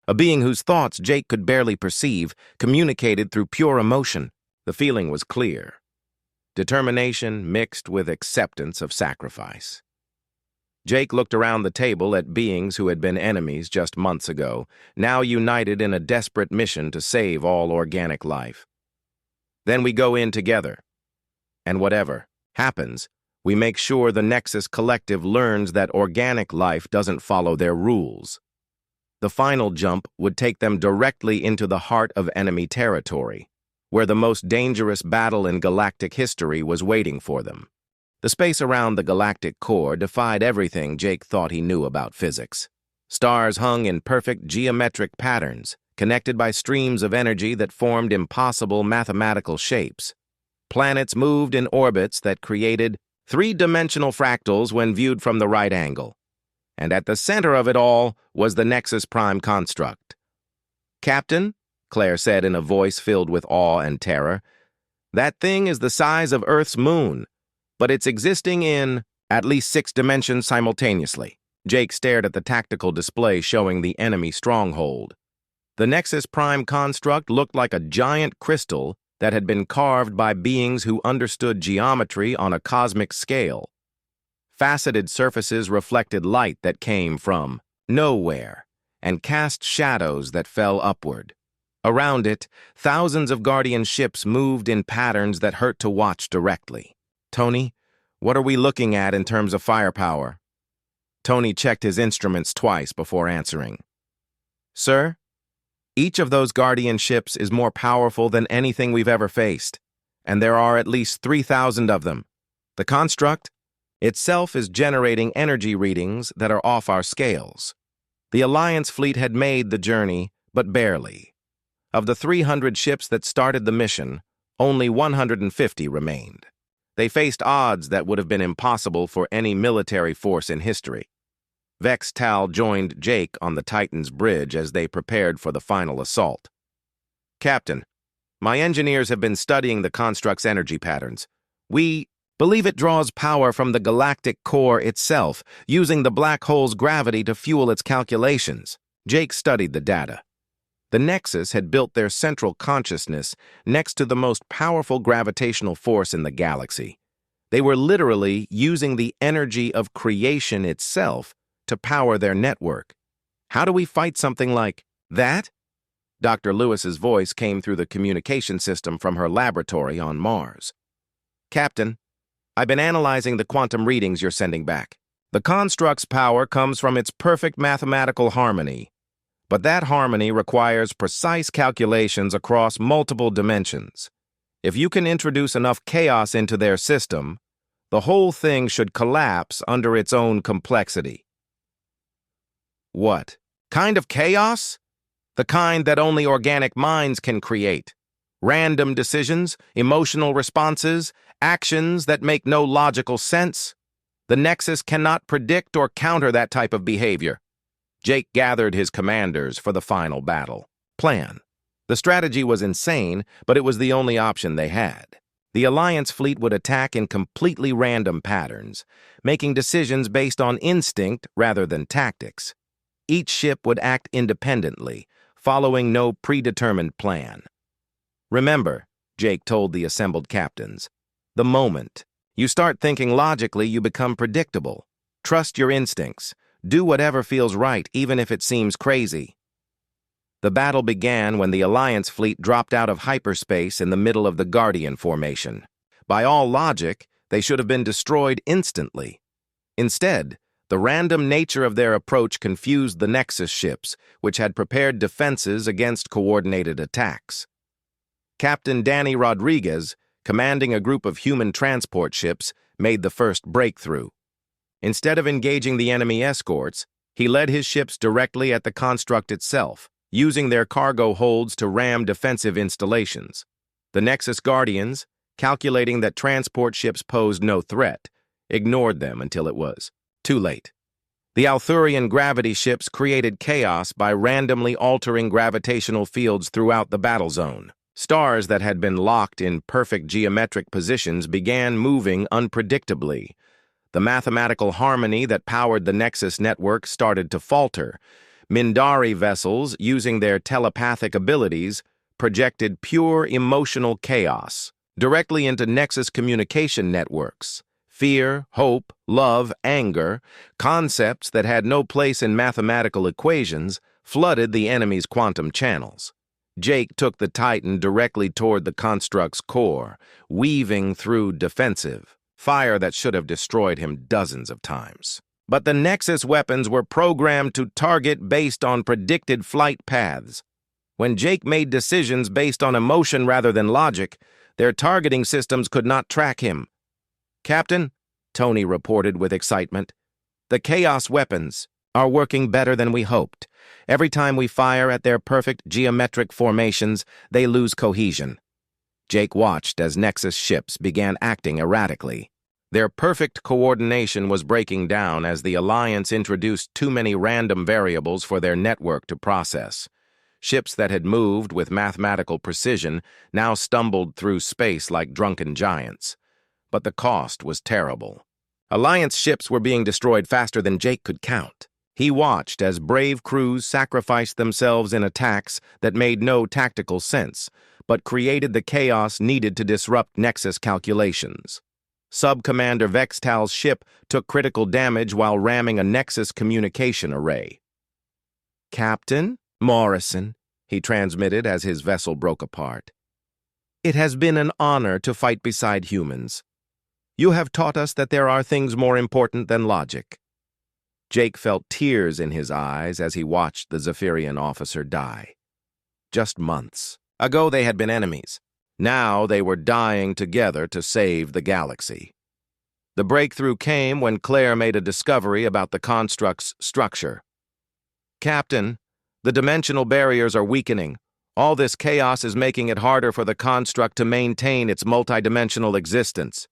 a being whose thoughts Jake could barely perceive, communicated through pure emotion. The feeling was clear. Determination mixed with acceptance of sacrifice. Jake looked around the table at beings who had been enemies just months ago, now united in a desperate mission to save all organic life. "Then we go in together. And whatever happens, we make sure the Nexus Collective learns that organic life doesn't follow their rules." The final jump would take them directly into the heart of enemy territory, where the most dangerous battle in galactic history was waiting for them. The space around the galactic core defied everything Jake thought he knew about physics. Stars hung in perfect geometric patterns, connected by streams of energy that formed impossible mathematical shapes. Planets moved in orbits that created 3-dimensional fractals when viewed from the right angle. And at the center of it all was the Nexus Prime construct. "Captain," Claire said in a voice filled with awe and terror, "that thing is the size of Earth's moon, but it's existing in at least 6 dimensions simultaneously." Jake stared at the tactical display showing the enemy stronghold. The Nexus Prime construct looked like a giant crystal that had been carved by beings who understood geometry on a cosmic scale. Faceted surfaces reflected light that came from nowhere and cast shadows that fell upward. Around it, thousands of Guardian ships moved in patterns that hurt to watch directly. "Tony, what are we looking at in terms of firepower?" Tony checked his instruments twice before answering. "Sir, each of those Guardian ships is more powerful than anything we've ever faced, and there are at least 3,000 of them. The construct itself is generating energy readings that are off our scales. The Alliance fleet had made the journey, but barely. Of the 300 ships that started the mission, only 150 remained. They faced odds that would have been impossible for any military force in history. Vextal joined Jake on the Titan's bridge as they prepared for the final assault. "Captain, my engineers have been studying the construct's energy patterns. We believe it draws power from the galactic core itself, using the black hole's gravity to fuel its calculations." Jake studied the data. The Nexus had built their central consciousness next to the most powerful gravitational force in the galaxy. They were literally using the energy of creation itself to power their network. How do we fight something like that? Dr. Lewis's voice came through the communication system from her laboratory on Mars. Captain, I've been analyzing the quantum readings you're sending back. The construct's power comes from its perfect mathematical harmony, but that harmony requires precise calculations across multiple dimensions. If you can introduce enough chaos into their system, the whole thing should collapse under its own complexity. What kind of chaos? The kind that only organic minds can create. Random decisions, emotional responses, actions that make no logical sense. The Nexus cannot predict or counter that type of behavior. Jake gathered his commanders for the final battle. Plan. The strategy was insane, but it was the only option they had. The Alliance fleet would attack in completely random patterns, making decisions based on instinct rather than tactics. Each ship would act independently, following no predetermined plan. Remember, Jake told the assembled captains, the moment you start thinking logically, you become predictable. Trust your instincts. Do whatever feels right, even if it seems crazy. The battle began when the Alliance fleet dropped out of hyperspace in the middle of the Guardian formation. By all logic, they should have been destroyed instantly. Instead, the random nature of their approach confused the Nexus ships, which had prepared defenses against coordinated attacks. Captain Danny Rodriguez, commanding a group of human transport ships, made the first breakthrough. Instead of engaging the enemy escorts, he led his ships directly at the construct itself, using their cargo holds to ram defensive installations. The Nexus Guardians, calculating that transport ships posed no threat, ignored them until it was too late. The Althurian gravity ships created chaos by randomly altering gravitational fields throughout the battle zone. Stars that had been locked in perfect geometric positions began moving unpredictably. The mathematical harmony that powered the Nexus network started to falter. Mindari vessels, using their telepathic abilities, projected pure emotional chaos directly into Nexus communication networks. Fear, hope, love, anger, concepts that had no place in mathematical equations, flooded the enemy's quantum channels. Jake took the Titan directly toward the construct's core, weaving through defensive fire that should have destroyed him dozens of times. But the Nexus weapons were programmed to target based on predicted flight paths. When Jake made decisions based on emotion rather than logic, their targeting systems could not track him. Captain, Tony reported with excitement, the Chaos weapons are working better than we hoped. Every time we fire at their perfect geometric formations, they lose cohesion. Jake watched as Nexus ships began acting erratically. Their perfect coordination was breaking down as the Alliance introduced too many random variables for their network to process. Ships that had moved with mathematical precision now stumbled through space like drunken giants. But the cost was terrible. Alliance ships were being destroyed faster than Jake could count. He watched as brave crews sacrificed themselves in attacks that made no tactical sense, but created the chaos needed to disrupt Nexus calculations. Sub-Commander Vextal's ship took critical damage while ramming a Nexus communication array. Captain Morrison, he transmitted as his vessel broke apart. It has been an honor to fight beside humans. You have taught us that there are things more important than logic. Jake felt tears in his eyes as he watched the Zephyrian officer die. Just months ago they had been enemies. Now they were dying together to save the galaxy. The breakthrough came when Claire made a discovery about the construct's structure. Captain, the dimensional barriers are weakening. All this chaos is making it harder for the construct to maintain its multidimensional existence.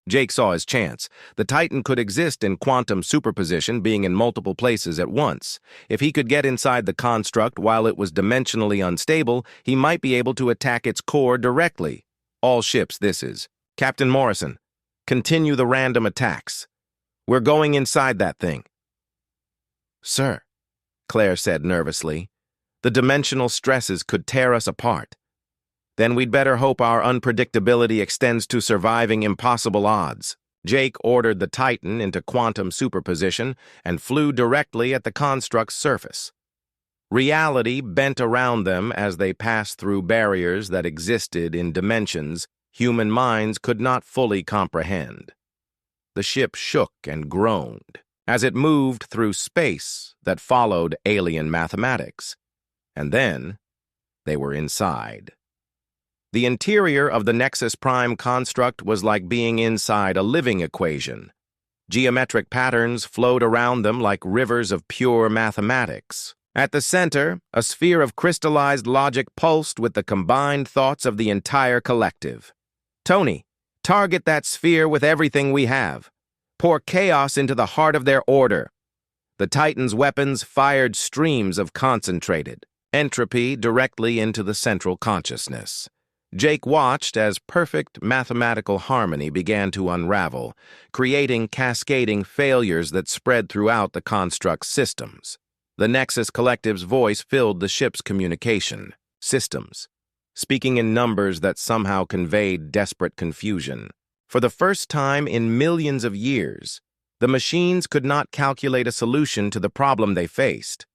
Jake saw his chance. The Titan could exist in quantum superposition, being in multiple places at once. If he could get inside the construct while it was dimensionally unstable, he might be able to attack its core directly. All ships, this is. Captain Morrison, continue the random attacks. We're going inside that thing. Sir, Claire said nervously, The dimensional stresses could tear us apart. Then we'd better hope our unpredictability extends to surviving impossible odds. Jake ordered the Titan into quantum superposition and flew directly at the construct's surface. Reality bent around them as they passed through barriers that existed in dimensions human minds could not fully comprehend. The ship shook and groaned as it moved through space that followed alien mathematics. And then they were inside. The interior of the Nexus Prime construct was like being inside a living equation. Geometric patterns flowed around them like rivers of pure mathematics. At the center, a sphere of crystallized logic pulsed with the combined thoughts of the entire collective. Tony, target that sphere with everything we have. Pour chaos into the heart of their order. The Titan's weapons fired streams of concentrated entropy directly into the central consciousness. Jake watched as perfect mathematical harmony began to unravel, creating cascading failures that spread throughout the construct's systems. The Nexus Collective's voice filled the ship's communication systems, speaking in numbers that somehow conveyed desperate confusion. For the first time in millions of years, the machines could not calculate a solution to the problem they faced.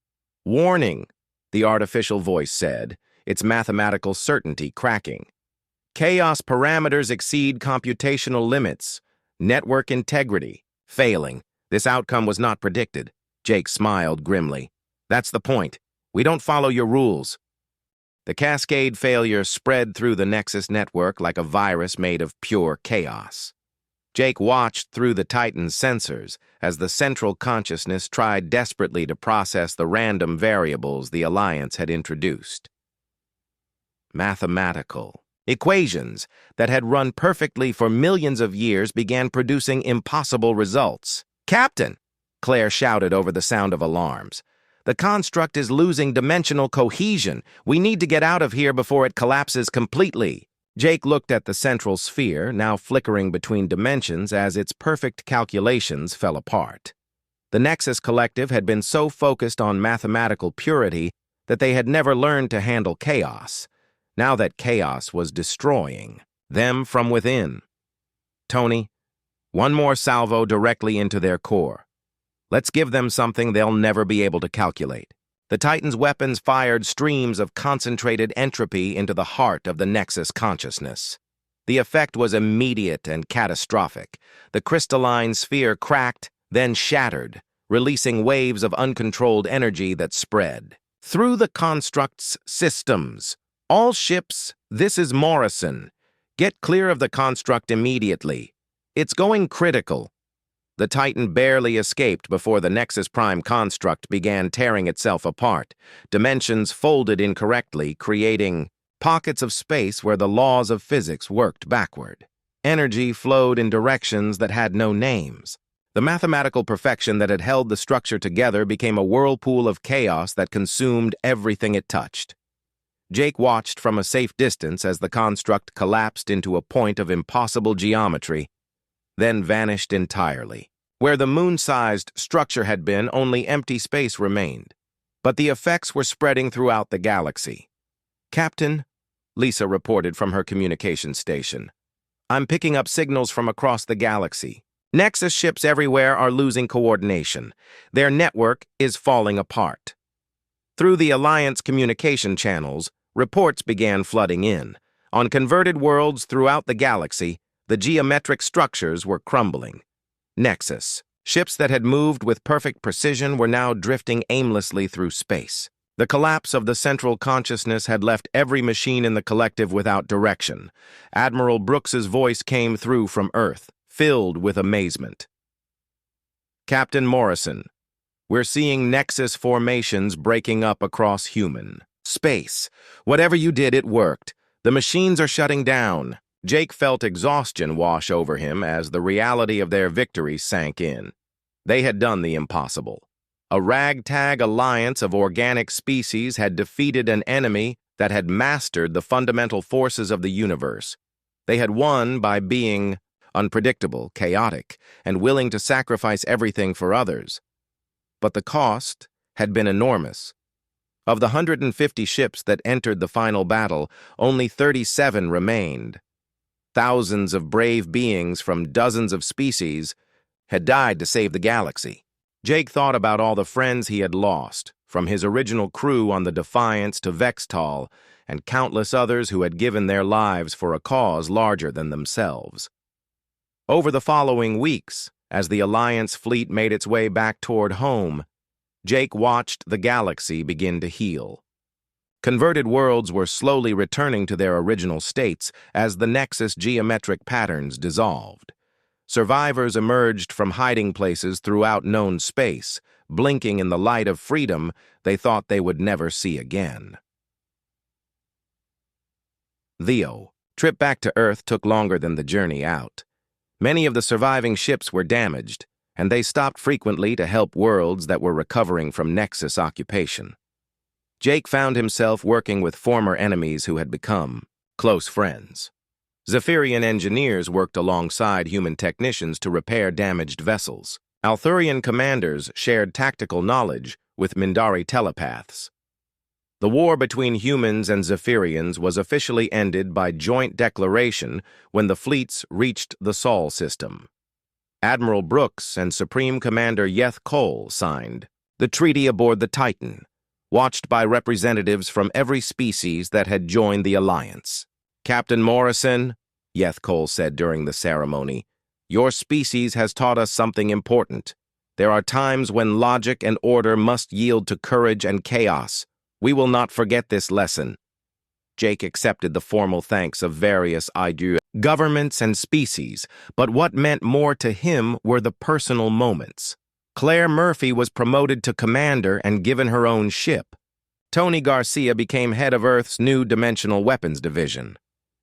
"Warning," the artificial voice said, its mathematical certainty cracking. "Chaos parameters exceed computational limits. Network integrity failing. This outcome was not predicted." Jake smiled grimly. "That's the point. We don't follow your rules." The cascade failure spread through the Nexus network like a virus made of pure chaos. Jake watched through the Titan's sensors as the central consciousness tried desperately to process the random variables the Alliance had introduced. Mathematical equations that had run perfectly for millions of years began producing impossible results. "Captain!" Claire shouted over the sound of alarms. "The construct is losing dimensional cohesion. We need to get out of here before it collapses completely." Jake looked at the central sphere, now flickering between dimensions as its perfect calculations fell apart. The Nexus Collective had been so focused on mathematical purity that they had never learned to handle chaos, now that chaos was destroying them from within. "Tony, one more salvo directly into their core. Let's give them something they'll never be able to calculate." The Titan's weapons fired streams of concentrated entropy into the heart of the Nexus consciousness. The effect was immediate and catastrophic. The crystalline sphere cracked, then shattered, releasing waves of uncontrolled energy that spread through the construct's systems. "All ships, this is Morrison. Get clear of the construct immediately. It's going critical." The Titan barely escaped before the Nexus Prime construct began tearing itself apart. Dimensions folded incorrectly, creating pockets of space where the laws of physics worked backward. Energy flowed in directions that had no names. The mathematical perfection that had held the structure together became a whirlpool of chaos that consumed everything it touched. Jake watched from a safe distance as the construct collapsed into a point of impossible geometry, then vanished entirely. Where the moon-sized structure had been, only empty space remained. But the effects were spreading throughout the galaxy. "Captain," Lisa reported from her communication station, "I'm picking up signals from across the galaxy. Nexus ships everywhere are losing coordination. Their network is falling apart." Through the Alliance communication channels, reports began flooding in. On converted worlds throughout the galaxy, the geometric structures were crumbling. Nexus, ships that had moved with perfect precision, were now drifting aimlessly through space. The collapse of the central consciousness had left every machine in the collective without direction. Admiral Brooks's voice came through from Earth, filled with amazement. "Captain Morrison, we're seeing Nexus formations breaking up across human space. Whatever you did, it worked. The machines are shutting down." Jake felt exhaustion wash over him as the reality of their victory sank in. They had done the impossible. A ragtag alliance of organic species had defeated an enemy that had mastered the fundamental forces of the universe. They had won by being unpredictable, chaotic, and willing to sacrifice everything for others. But the cost had been enormous. Of the 150 ships that entered the final battle, only 37 remained. Thousands of brave beings from dozens of species had died to save the galaxy. Jake thought about all the friends he had lost, from his original crew on the Defiance to Vextal, and countless others who had given their lives for a cause larger than themselves. Over the following weeks, as the Alliance fleet made its way back toward home, Jake watched the galaxy begin to heal. Converted worlds were slowly returning to their original states as the Nexus geometric patterns dissolved. Survivors emerged from hiding places throughout known space, blinking in the light of freedom they thought they would never see again. Theo, trip back to Earth took longer than the journey out. Many of the surviving ships were damaged, and they stopped frequently to help worlds that were recovering from Nexus occupation. Jake found himself working with former enemies who had become close friends. Zephyrian engineers worked alongside human technicians to repair damaged vessels. Althurian commanders shared tactical knowledge with Mindari telepaths. The war between humans and Zephyrians was officially ended by joint declaration when the fleets reached the Sol system. Admiral Brooks and Supreme Commander Yeth Cole signed the treaty aboard the Titan, watched by representatives from every species that had joined the Alliance. "Captain Morrison," Yeth Cole said during the ceremony, "your species has taught us something important. There are times when logic and order must yield to courage and chaos. We will not forget this lesson." Jake accepted the formal thanks of various IDU governments and species, but what meant more to him were the personal moments. Claire Murphy was promoted to commander and given her own ship. Tony Garcia became head of Earth's new dimensional weapons division.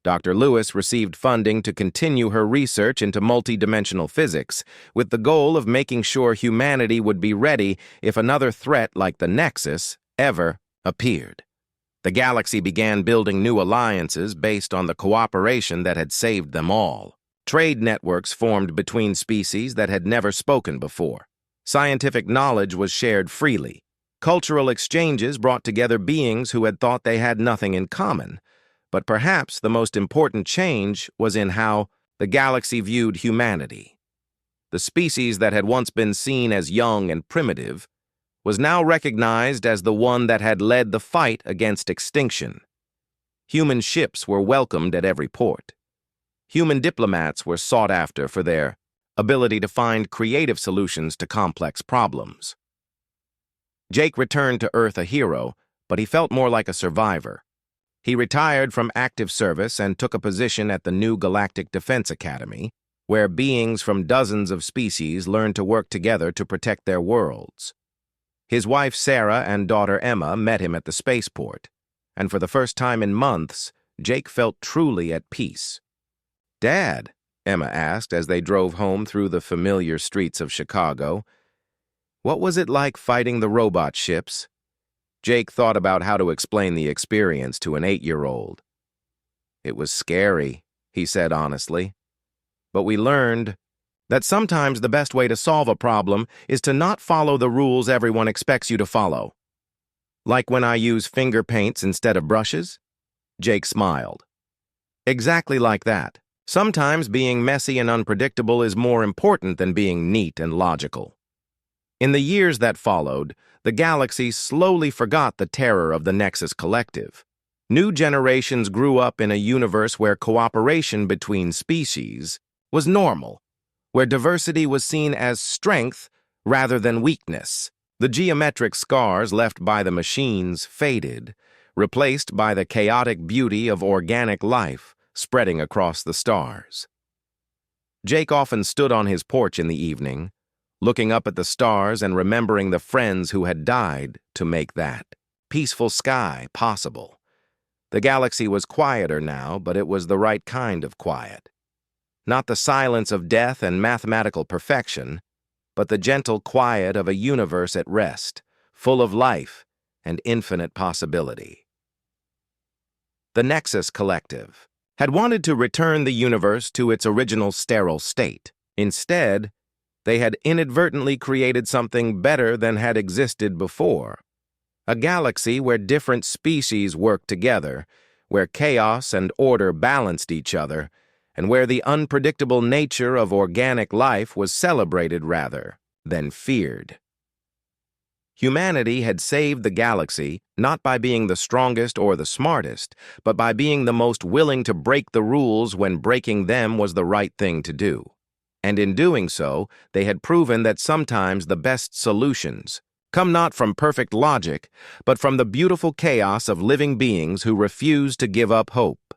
Dr. Lewis received funding to continue her research into multidimensional physics, with the goal of making sure humanity would be ready if another threat like the Nexus ever appeared. The galaxy began building new alliances based on the cooperation that had saved them all. Trade networks formed between species that had never spoken before. Scientific knowledge was shared freely. Cultural exchanges brought together beings who had thought they had nothing in common. But perhaps the most important change was in how the galaxy viewed humanity. The species that had once been seen as young and primitive was now recognized as the one that had led the fight against extinction. Human ships were welcomed at every port. Human diplomats were sought after for their ability to find creative solutions to complex problems. Jake returned to Earth a hero, but he felt more like a survivor. He retired from active service and took a position at the new Galactic Defense Academy, where beings from dozens of species learned to work together to protect their worlds. His wife Sarah and daughter Emma met him at the spaceport, and for the first time in months, Jake felt truly at peace. "Dad," Emma asked as they drove home through the familiar streets of Chicago, "what was it like fighting the robot ships?" Jake thought about how to explain the experience to an 8-year-old. "It was scary," he said honestly. "But we learned that sometimes the best way to solve a problem is to not follow the rules everyone expects you to follow. Like when I use finger paints instead of brushes?" Jake smiled. "Exactly like that. Sometimes being messy and unpredictable is more important than being neat and logical." In the years that followed, the galaxy slowly forgot the terror of the Nexus Collective. New generations grew up in a universe where cooperation between species was normal, where diversity was seen as strength rather than weakness. The geometric scars left by the machines faded, replaced by the chaotic beauty of organic life spreading across the stars. Jake often stood on his porch in the evening, looking up at the stars and remembering the friends who had died to make that peaceful sky possible. The galaxy was quieter now, but it was the right kind of quiet. Not the silence of death and mathematical perfection, but the gentle quiet of a universe at rest, full of life and infinite possibility. The Nexus Collective had wanted to return the universe to its original sterile state. Instead, they had inadvertently created something better than had existed before. A galaxy where different species worked together, where chaos and order balanced each other, and where the unpredictable nature of organic life was celebrated rather than feared. Humanity had saved the galaxy not by being the strongest or the smartest, but by being the most willing to break the rules when breaking them was the right thing to do. And in doing so, they had proven that sometimes the best solutions come not from perfect logic, but from the beautiful chaos of living beings who refuse to give up hope.